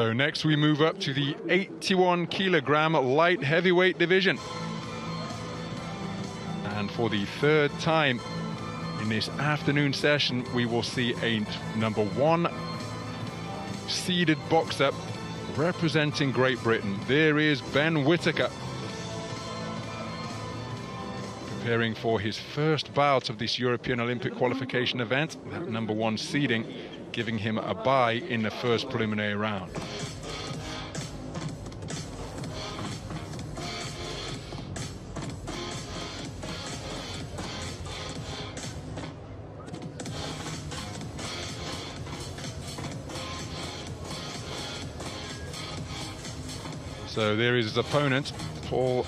So next we move up to the 81-kilogram light heavyweight division. And for the third time in this afternoon session, we will see a #1 seeded boxer representing Great Britain. There is Ben Whittaker, preparing for his first bout of this European Olympic qualification event. That #1 seeding giving him a bye in the first preliminary round. So there is his opponent,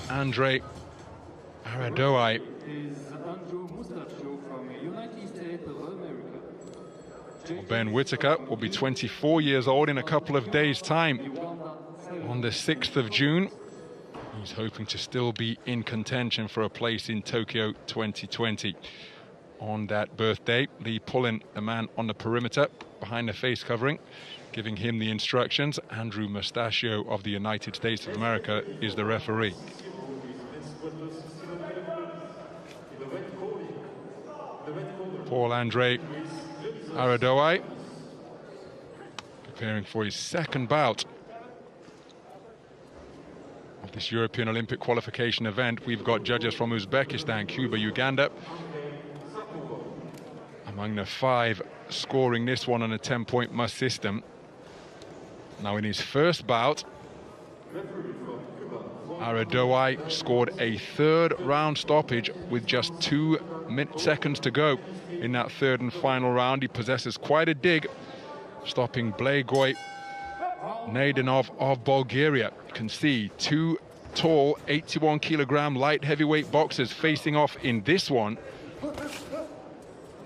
Andrei Aradoaie. Ben Whittaker will be 24 years old in a couple of days' time. On the 6th of June, he's hoping to still be in contention for a place in Tokyo 2020. On that birthday, Lee Pullen, the man on the perimeter behind the face covering, giving him the instructions. Andrew Mustachio of the United States of America is the referee. Andrei Aradoaie preparing for his second bout of this European Olympic qualification event. We've got judges from Uzbekistan, Cuba, Uganda among the 5 scoring this one on a 10-point must system. Now in his first bout, Aradoaie scored a 3rd round stoppage with just 2 seconds to go. In that 3rd and final round, he possesses quite a dig, stopping Blagoy Naidenov of Bulgaria. You can see 2 tall 81-kilogram light heavyweight boxers facing off in this one.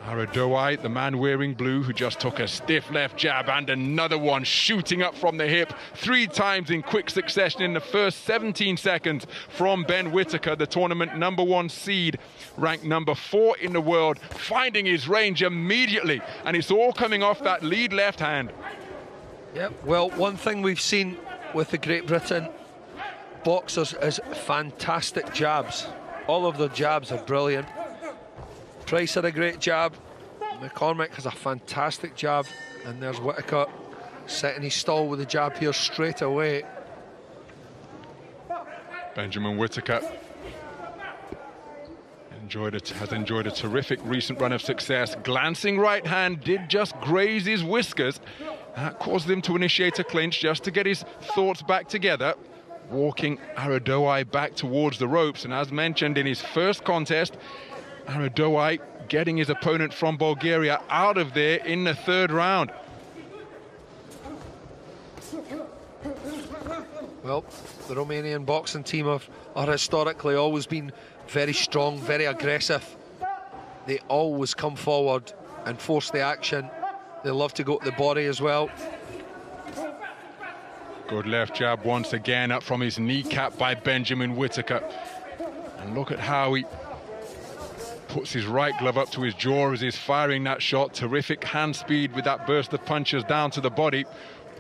Aradoaie, the man wearing blue, who just took a stiff left jab and another one shooting up from the hip 3 times in quick succession in the first 17 seconds from Ben Whittaker, the tournament #1 seed, ranked #4 in the world, finding his range immediately, and it's all coming off that lead left hand. Yep, well, one thing we've seen with the Great Britain boxers is fantastic jabs. All of their jabs are brilliant. Price had a great jab, McCormick has a fantastic jab, and there's Whittaker setting his stall with a jab here straight away. Benjamin Whittaker has enjoyed a terrific recent run of success. Glancing right hand did just graze his whiskers. That caused him to initiate a clinch just to get his thoughts back together, walking Aradoaie back towards the ropes. And as mentioned in his first contest, Aradoaie getting his opponent from Bulgaria out of there in the 3rd round. Well, the Romanian boxing team are historically always been very strong, very aggressive. They always come forward and force the action. They love to go to the body as well. Good left jab once again up from his kneecap by Benjamin Whittaker. And look at how he puts his right glove up to his jaw as he's firing that shot. Terrific hand speed with that burst of punches down to the body.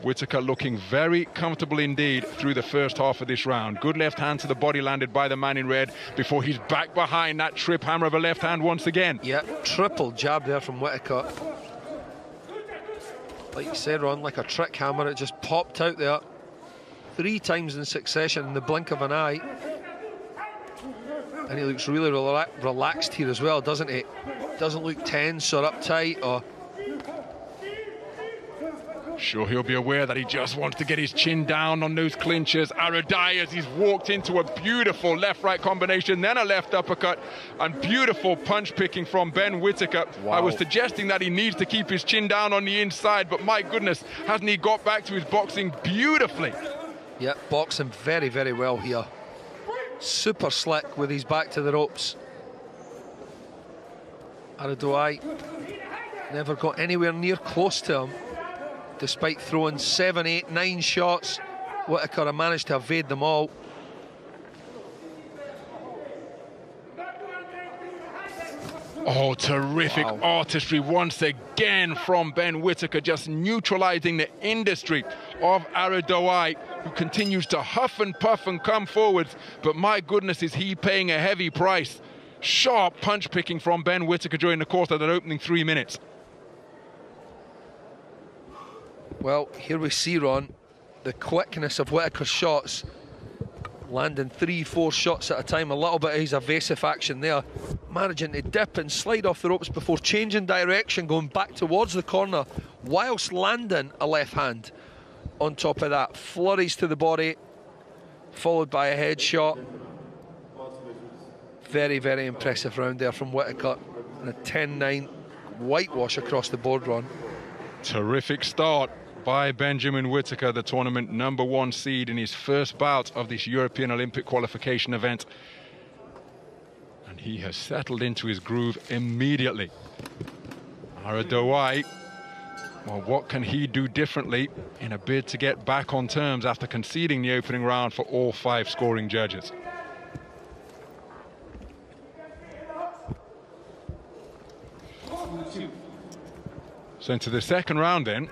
Whittaker looking very comfortable indeed through the first half of this round. Good left hand to the body landed by the man in red before he's back behind that trip hammer of a left hand once again. Yeah, triple jab there from Whittaker. Like you said, Ron, like a trick hammer, it just popped out there 3 times in succession in the blink of an eye. And he looks really relaxed here as well, doesn't he? Doesn't look tense or uptight or... Sure, he'll be aware that he just wants to get his chin down on those clinches. Aradoaie, as he's walked into a beautiful left-right combination, then a left uppercut, and beautiful punch picking from Ben Whittaker. Wow. I was suggesting that he needs to keep his chin down on the inside, but my goodness, hasn't he got back to his boxing beautifully? Yeah, boxing very, very well here. Super slick with his back to the ropes. Aradoaie never got anywhere near close to him. Despite throwing 7, 8, 9 shots, Whittaker managed to evade them all. Oh, terrific artistry once again from Ben Whittaker, just neutralizing the industry of Aradoaie, who continues to huff and puff and come forwards. But my goodness, is he paying a heavy price. Sharp punch picking from Ben Whittaker during the course of that opening 3 minutes. Well, here we see, Ron, the quickness of Whittaker's shots, landing 3-4 shots at a time. A little bit of his evasive action there, managing to dip and slide off the ropes before changing direction, going back towards the corner, whilst landing a left hand. On top of that, flurries to the body, followed by a headshot. Very, very impressive round there from Whittaker, and a 10-9 whitewash across the board, Ron. Terrific start by Benjamin Whittaker, the tournament #1 seed in his first bout of this European Olympic qualification event. And he has settled into his groove immediately. Aradoaie, well, what can he do differently in a bid to get back on terms after conceding the opening round for all 5 scoring judges? So into the second round then.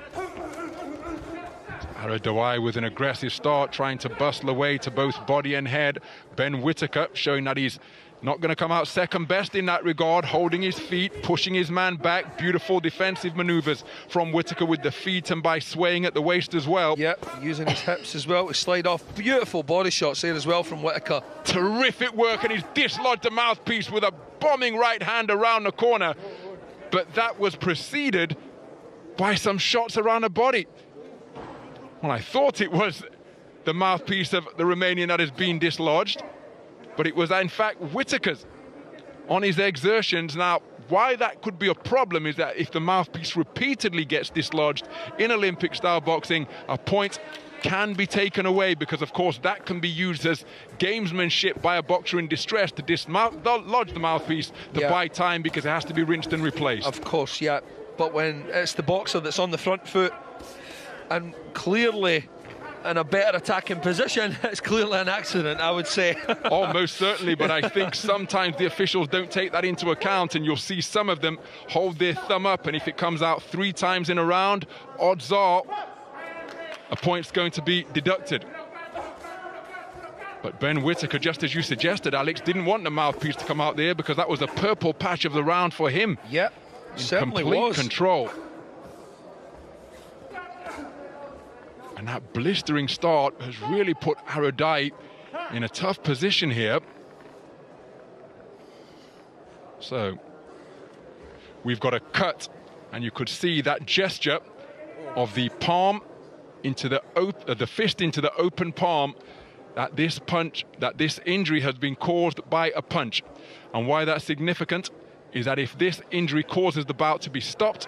Aradoaie with an aggressive start, trying to bustle away to both body and head. Ben Whittaker showing that he's not going to come out second best in that regard, holding his feet, pushing his man back. Beautiful defensive maneuvers from Whittaker with the feet and by swaying at the waist as well. Yep, using his hips as well to slide off. Beautiful body shots there as well from Whittaker. Terrific work, and he's dislodged the mouthpiece with a bombing right hand around the corner. But that was preceded by some shots around the body. Well, I thought it was the mouthpiece of the Romanian that has been dislodged, but it was in fact Whittaker's on his exertions. Now, why that could be a problem is that if the mouthpiece repeatedly gets dislodged in Olympic-style boxing, a point can be taken away, because of course that can be used as gamesmanship by a boxer in distress to dislodge the mouthpiece to buy time, because it has to be rinsed and replaced. Of course, yeah. But when it's the boxer that's on the front foot and clearly in a better attacking position, it's clearly an accident, I would say. Oh, most certainly, but I think sometimes the officials don't take that into account, and you'll see some of them hold their thumb up, and if it comes out 3 times in a round, odds are a point's going to be deducted. But Ben Whittaker, just as you suggested, Alex, didn't want the mouthpiece to come out there, because that was a purple patch of the round for him. Yep, certainly complete was. Control. And that blistering start has really put Aradoaie in a tough position here. So we've got a cut, and you could see that gesture of the palm into the fist into the open palm, that this injury has been caused by a punch. And why that's significant is that if this injury causes the bout to be stopped,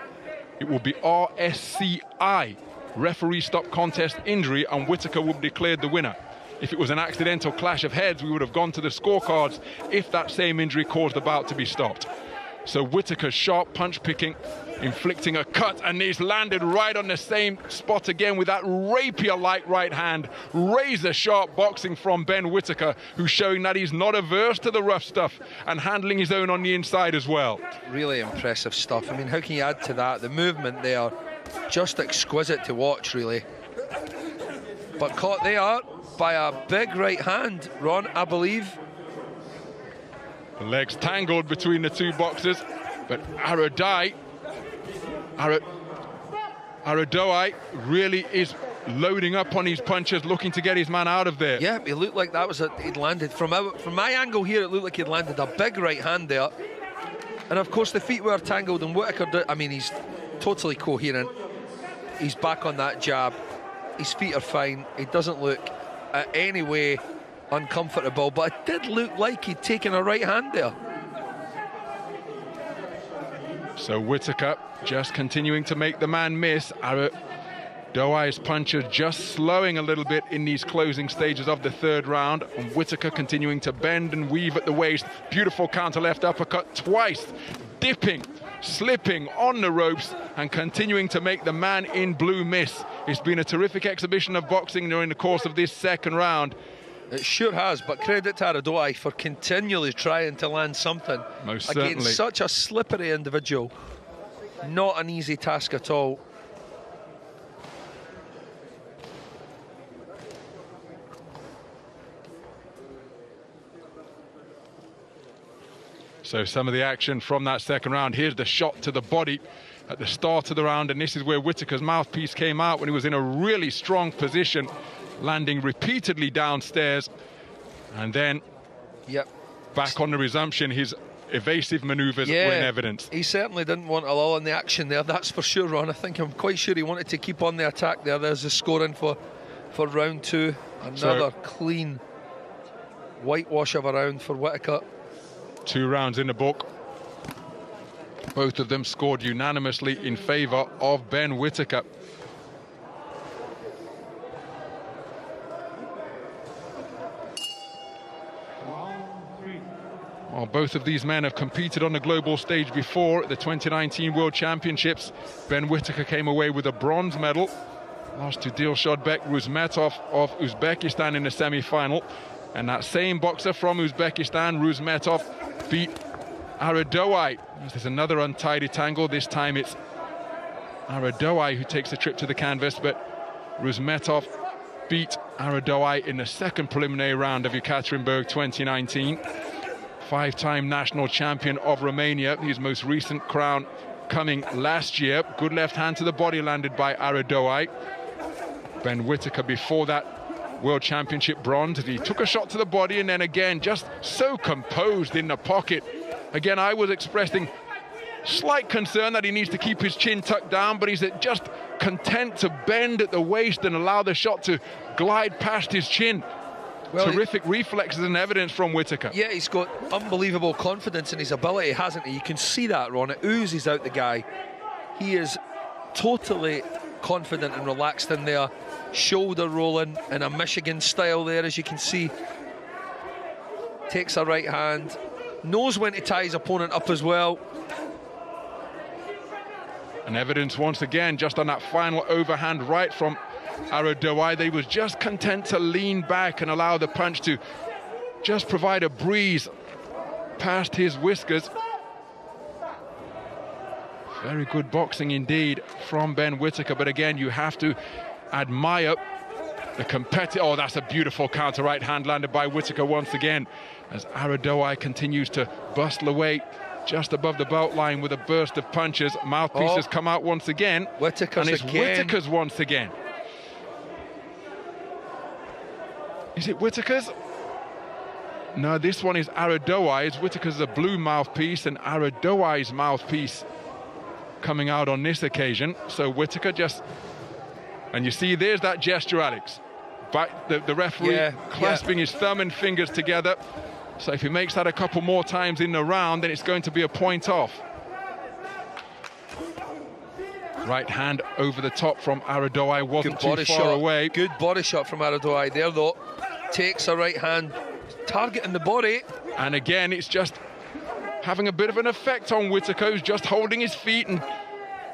it will be RSCI, referee stop contest injury, and Whittaker will be declared the winner. If it was an accidental clash of heads, we would have gone to the scorecards if that same injury caused the bout to be stopped. So Whittaker's sharp punch picking, inflicting a cut, and he's landed right on the same spot again with that rapier-like right hand. Razor-sharp boxing from Ben Whittaker, who's showing that he's not averse to the rough stuff and handling his own on the inside as well. Really impressive stuff. I mean, how can you add to that? The movement there, just exquisite to watch, really. But caught there by a big right hand, Ron, I believe. The legs tangled between the two boxers, but Aradoaie really is loading up on his punches, looking to get his man out of there. Yeah, it looked like that was he'd landed from my angle here. It looked like he'd landed a big right hand there, and of course the feet were tangled. And Whittaker, I mean, he's totally coherent. He's back on that jab. His feet are fine. He doesn't look any way uncomfortable, but it did look like he'd taken a right hand there. So Whittaker just continuing to make the man miss. Aradoaie's punches just slowing a little bit in these closing stages of the third round, and Whittaker continuing to bend and weave at the waist. Beautiful counter left uppercut twice, dipping, slipping on the ropes and continuing to make the man in blue miss. It's been a terrific exhibition of boxing during the course of this second round, It sure has, but credit to Aradoaie for continually trying to land something Most against certainly. such a slippery individual. Not an easy task at all. So some of the action from that second round. Here's the shot to the body at the start of the round, and this is where Whittaker's mouthpiece came out when he was in a really strong position, landing repeatedly downstairs, and then back on the resumption. His evasive maneuvers were in evidence. He certainly didn't want a lull in the action there, that's for sure, Ron. I'm quite sure he wanted to keep on the attack there. There's the scoring for round 2. Another clean whitewash of a round for Whittaker. 2 rounds in the book. Both of them scored unanimously in favour of Ben Whittaker. Well, both of these men have competed on the global stage before at the 2019 World Championships. Ben Whittaker came away with a bronze medal, lost to Dilshodbek Rusmetov of Uzbekistan in the semi-final. And that same boxer from Uzbekistan, Rusmetov, beat Aradoaie. There's another untidy tangle. This time it's Aradoaie who takes the trip to the canvas, but Rusmetov beat Aradoaie in the second preliminary round of Yekaterinburg 2019. 5-time national champion of Romania, his most recent crown coming last year. Good left hand to the body landed by Aradoaie. Ben Whittaker before that World Championship bronze. He took a shot to the body and then again just so composed in the pocket. Again, I was expressing slight concern that he needs to keep his chin tucked down, but he's just content to bend at the waist and allow the shot to glide past his chin. Well, terrific reflexes and evidence from Whittaker. Yeah, he's got unbelievable confidence in his ability, hasn't he? You can see that, Ron. It oozes out the guy. He is totally confident and relaxed in there. Shoulder rolling in a Michigan style there, as you can see. Takes a right hand. Knows when to tie his opponent up as well. And evidence once again just on that final overhand right from Aradoaie. They was just content to lean back and allow the punch to just provide a breeze past his whiskers. Very good boxing indeed from Ben Whittaker, but again, you have to admire the competitor. Oh, that's a beautiful counter right hand landed by Whittaker once again, as Aradoaie continues to bustle away just above the belt line with a burst of punches. Mouthpiece has come out once again. Whittaker's and it's again. Whittaker's once again. Is it Whittaker's? No, this one is Aradoaie's. Whittaker's a blue mouthpiece and Aradoaie's mouthpiece coming out on this occasion. So Whittaker just... And you see, there's that gesture, Alex. Back, the referee clasping his thumb and fingers together. So if he makes that a couple more times in the round, then it's going to be a point off. Right hand over the top from Aradoaie, wasn't too far away. Good body shot from Aradoaie there, though. Takes a right hand, targeting the body. And again, it's just having a bit of an effect on Whittaker, who's just holding his feet and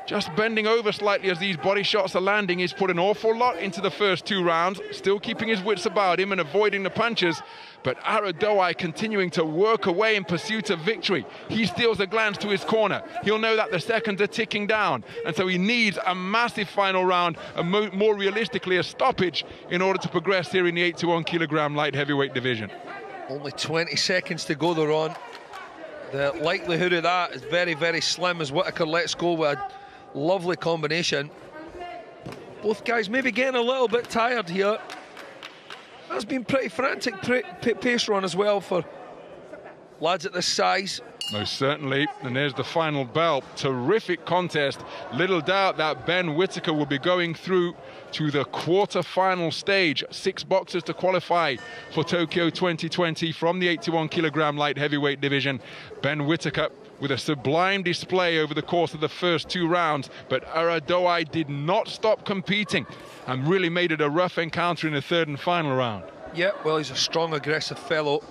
just bending over slightly as these body shots are landing. He's put an awful lot into the first 2 rounds, still keeping his wits about him and avoiding the punches. But Aradoaie continuing to work away in pursuit of victory. He steals a glance to his corner. He'll know that the seconds are ticking down. And so he needs a massive final round, and more realistically, a stoppage in order to progress here in the 81 kilogram light heavyweight division. Only 20 seconds to go, they're on. The likelihood of that is very, very slim as Whittaker lets go with a lovely combination. Both guys maybe getting a little bit tired here. That's been pretty frantic pace run as well for lads at this size. Most certainly, and there's the final bell. Terrific contest. Little doubt that Ben Whittaker will be going through to the quarter-final stage. 6 boxers to qualify for Tokyo 2020 from the 81 kilogram light heavyweight division. Ben Whittaker with a sublime display over the course of the first 2 rounds, but Aradoaie did not stop competing and really made it a rough encounter in the 3rd and final round. Yeah, well, he's a strong, aggressive fellow,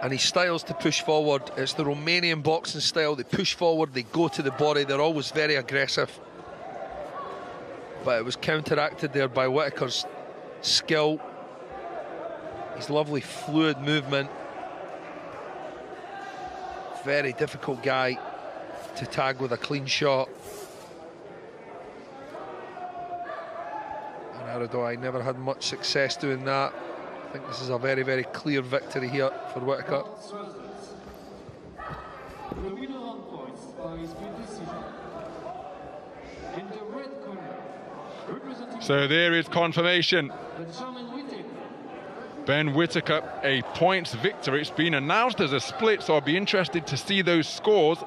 and he styles to push forward. It's the Romanian boxing style. They push forward, they go to the body, they're always very aggressive. But it was counteracted there by Whittaker's skill His lovely fluid movement. Very difficult guy to tag with a clean shot. And Aradoaie never had much success doing that. I think this is a very, very clear victory here for Whittaker. The winner on points by split decision. In the red corner, representing So there is confirmation. the German Whittaker. Ben Whittaker, a points victory. It's been announced as a split, so I'll be interested to see those scores.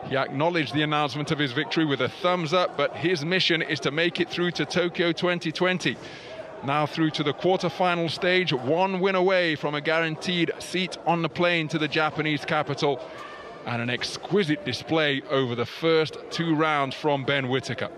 He acknowledged the announcement of his victory with a thumbs up, but his mission is to make it through to Tokyo 2020. Now through to the quarter-final stage, one win away from a guaranteed seat on the plane to the Japanese capital, and an exquisite display over the first 2 rounds from Ben Whittaker.